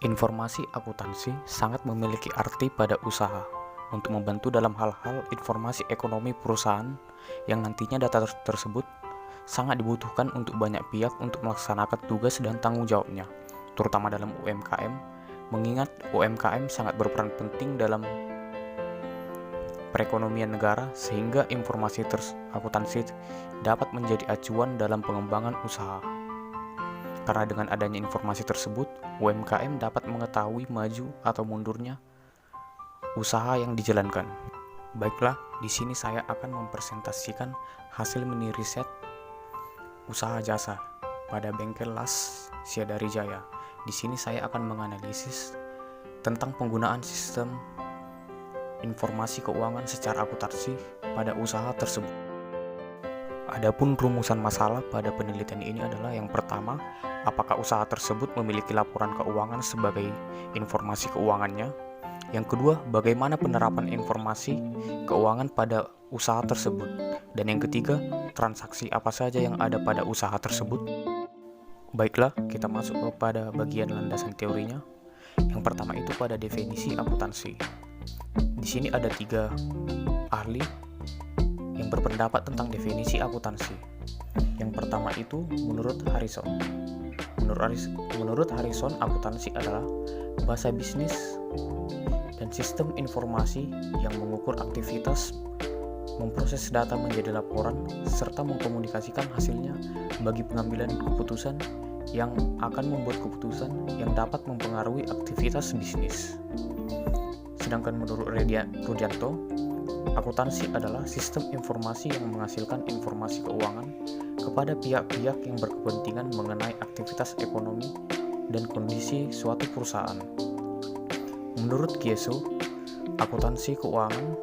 Informasi akuntansi sangat memiliki arti pada usaha untuk membantu dalam hal-hal informasi ekonomi perusahaan yang nantinya data tersebut sangat dibutuhkan untuk banyak pihak untuk melaksanakan tugas dan tanggung jawabnya, terutama dalam UMKM, mengingat UMKM sangat berperan penting dalam perekonomian negara sehingga informasi akuntansi dapat menjadi acuan dalam pengembangan usaha. Karena dengan adanya informasi tersebut, UMKM dapat mengetahui maju atau mundurnya usaha yang dijalankan. Baiklah, di sini saya akan mempresentasikan hasil mini riset usaha jasa pada bengkel las Syadari Jaya. Di sini saya akan menganalisis tentang penggunaan sistem informasi keuangan secara akuntansi pada usaha tersebut. Adapun rumusan masalah pada penelitian ini adalah yang pertama, apakah usaha tersebut memiliki laporan keuangan sebagai informasi keuangannya? Yang kedua, bagaimana penerapan informasi keuangan pada usaha tersebut? Dan yang ketiga, transaksi apa saja yang ada pada usaha tersebut? Baiklah, kita masuk kepada bagian landasan teorinya. Yang pertama itu pada definisi akuntansi. Di sini ada 3 ahli yang berpendapat tentang definisi akuntansi. Yang pertama itu menurut Harrison. Menurut Harrison, akuntansi adalah bahasa bisnis dan sistem informasi yang mengukur aktivitas, memproses data menjadi laporan, serta mengkomunikasikan hasilnya bagi pengambilan keputusan yang akan membuat keputusan yang dapat mempengaruhi aktivitas bisnis. Sedangkan menurut Rudianto, akuntansi adalah sistem informasi yang menghasilkan informasi keuangan kepada pihak-pihak yang berkepentingan mengenai aktivitas ekonomi dan kondisi suatu perusahaan. Menurut Gieso, akuntansi keuangan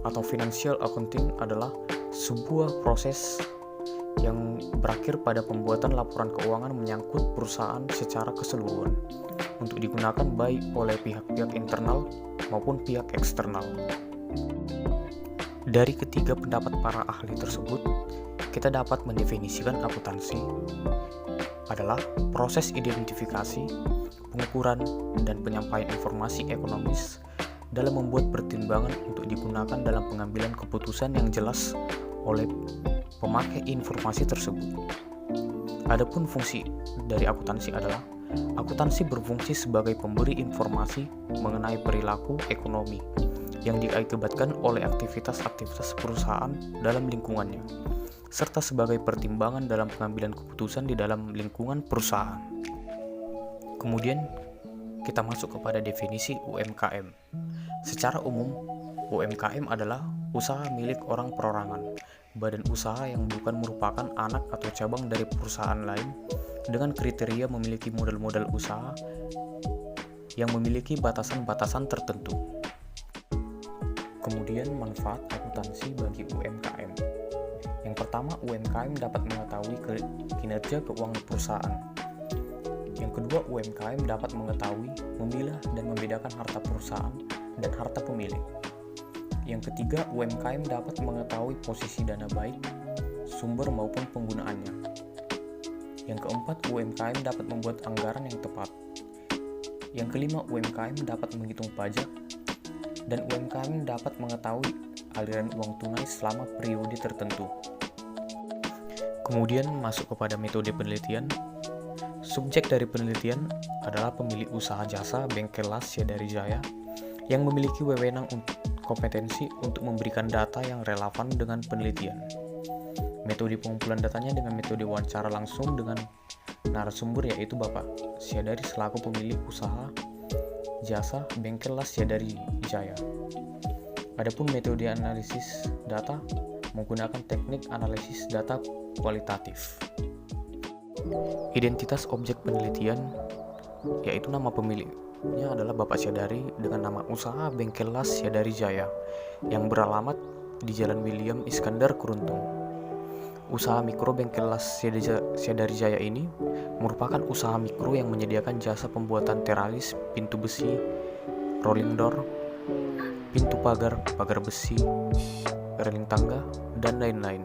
atau financial accounting adalah sebuah proses yang berakhir pada pembuatan laporan keuangan menyangkut perusahaan secara keseluruhan untuk digunakan baik oleh pihak-pihak internal maupun pihak eksternal. Dari ketiga pendapat para ahli tersebut, kita dapat mendefinisikan akuntansi adalah proses identifikasi, pengukuran, dan penyampaian informasi ekonomis dalam membuat pertimbangan untuk digunakan dalam pengambilan keputusan yang jelas oleh pemakai informasi tersebut. Adapun fungsi dari akuntansi adalah akuntansi berfungsi sebagai pemberi informasi mengenai perilaku ekonomi yang diakibatkan oleh aktivitas-aktivitas perusahaan dalam lingkungannya, serta sebagai pertimbangan dalam pengambilan keputusan di dalam lingkungan perusahaan. Kemudian, kita masuk kepada definisi UMKM. Secara umum, UMKM adalah usaha milik orang perorangan, badan usaha yang bukan merupakan anak atau cabang dari perusahaan lain dengan kriteria memiliki model-model usaha yang memiliki batasan-batasan tertentu. Kemudian manfaat akuntansi bagi UMKM. Yang pertama, UMKM dapat mengetahui kinerja keuangan perusahaan. Yang kedua, UMKM dapat mengetahui, memilah dan membedakan harta perusahaan dan harta pemilik. Yang ketiga, UMKM dapat mengetahui posisi dana baik, sumber maupun penggunaannya. Yang keempat, UMKM dapat membuat anggaran yang tepat. Yang kelima, UMKM dapat menghitung pajak, dan UMKM dapat mengetahui aliran uang tunai selama periode tertentu. Kemudian masuk kepada metode penelitian. Subjek dari penelitian adalah pemilik usaha jasa bengkel las Syadari Jaya yang memiliki wewenang kompetensi untuk memberikan data yang relevan dengan penelitian. Metode pengumpulan datanya dengan metode wawancara langsung dengan narasumber, yaitu Bapak Syadari selaku pemilik usaha jasa bengkel las Syadari Jaya. Adapun metode analisis data menggunakan teknik analisis data kualitatif. Identitas objek penelitian yaitu nama pemiliknya adalah Bapak Syadari dengan nama usaha bengkel las Syadari Jaya yang beralamat di Jalan William Iskandar Kuruntung. Usaha mikro bengkel las Syadari Jaya ini merupakan usaha mikro yang menyediakan jasa pembuatan teralis, pintu besi, rolling door, pintu pagar, pagar besi, railing tangga, dan lain-lain.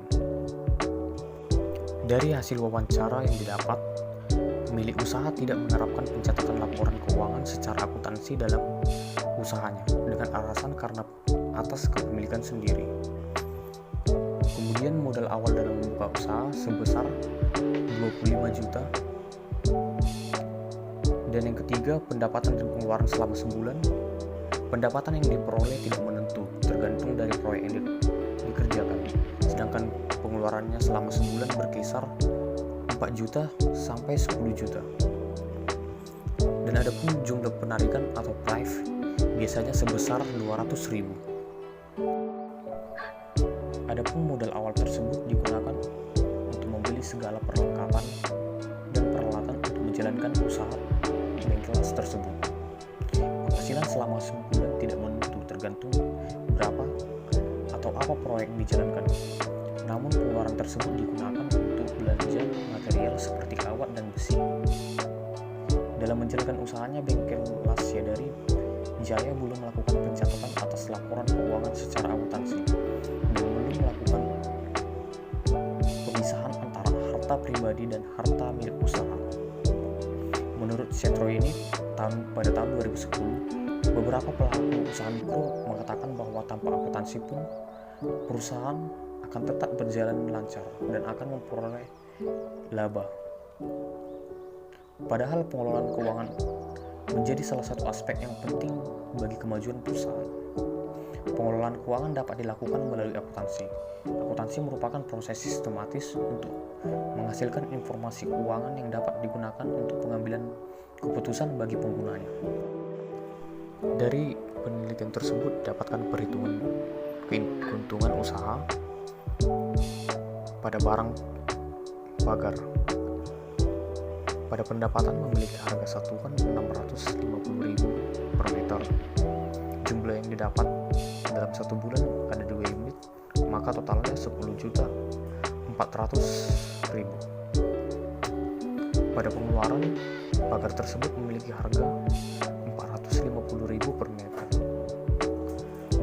Dari hasil wawancara yang didapat, pemilik usaha tidak menerapkan pencatatan laporan keuangan akuntansi dalam usahanya dengan alasan karena atas kepemilikan sendiri. Kemudian modal awal dalam membuka usaha sebesar 25 juta. Dan yang ketiga, pendapatan dan pengeluaran selama sebulan. Pendapatan yang diperoleh tidak menentu, tergantung dari proyek yang dikerjakan. Sedangkan pengeluarannya selama sebulan berkisar 4 juta sampai 10 juta. Dan ada pun jumlah penarikan atau price biasanya sebesar 200.000. Adapun modal awal tersebut digunakan untuk membeli segala perlengkapan dan peralatan untuk menjalankan usaha bengkel tersebut. Penghasilan selama sebulan tidak menentu, tergantung berapa atau apa proyek yang dijalankan. Namun pengeluaran tersebut digunakan untuk belanja material seperti kawat dan besi. Dalam menjalankan usahanya, bengkel Las Syadari Jaya belum melakukan pencatatan atas laporan keuangan secara akuntansi dan belum melakukan pemisahan antara harta pribadi dan harta milik usaha. Menurut Setro ini, pada tahun 2010, beberapa pelaku usaha mikro mengatakan bahwa tanpa akuntansi pun perusahaan akan tetap berjalan lancar dan akan memperoleh laba. Padahal pengelolaan keuangan menjadi salah satu aspek yang penting bagi kemajuan perusahaan. Pengelolaan keuangan dapat dilakukan melalui akuntansi. Akuntansi merupakan proses sistematis untuk menghasilkan informasi keuangan yang dapat digunakan untuk pengambilan keputusan bagi penggunanya. Dari penelitian tersebut dapatkan perhitungan keuntungan usaha pada barang pagar. Pada pendapatan memiliki harga satuan 650.000 per meter. Jumlah yang didapat dalam satu bulan ada 2 unit, maka totalnya 10.400.000. Pada pengeluaran, pagar tersebut memiliki harga 450.000 per meter.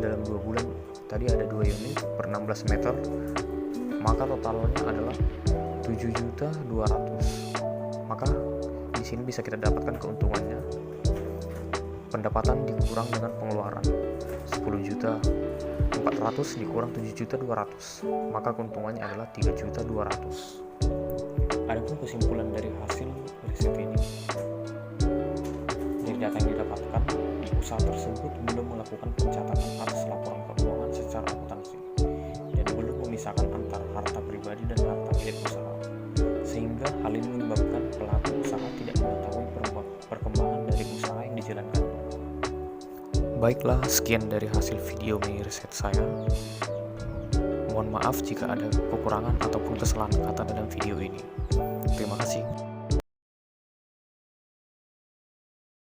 Dalam 2 bulan tadi ada 2 unit per 16 meter, maka totalnya adalah 7.200.000. Maka di sini bisa kita dapatkan keuntungannya. Pendapatan dikurang dengan pengeluaran 10.400.000 dikurang 7.200.000, maka keuntungannya adalah 3.200.000. Adapun kesimpulan dari hasil riset ini, dari data yang didapatkan, usaha tersebut belum melakukan pencatatan atas laporan keuangan secara akuntansi dan belum memisahkan antara harta pribadi dan harta milik usaha, sehingga hal ini menyebabkan pelaku usaha tidak mengetahui perkembangan dari usaha yang dijalankan. Baiklah, sekian dari hasil video mini riset saya. Mohon maaf jika ada kekurangan ataupun kesalahan kata dalam video ini. Terima kasih.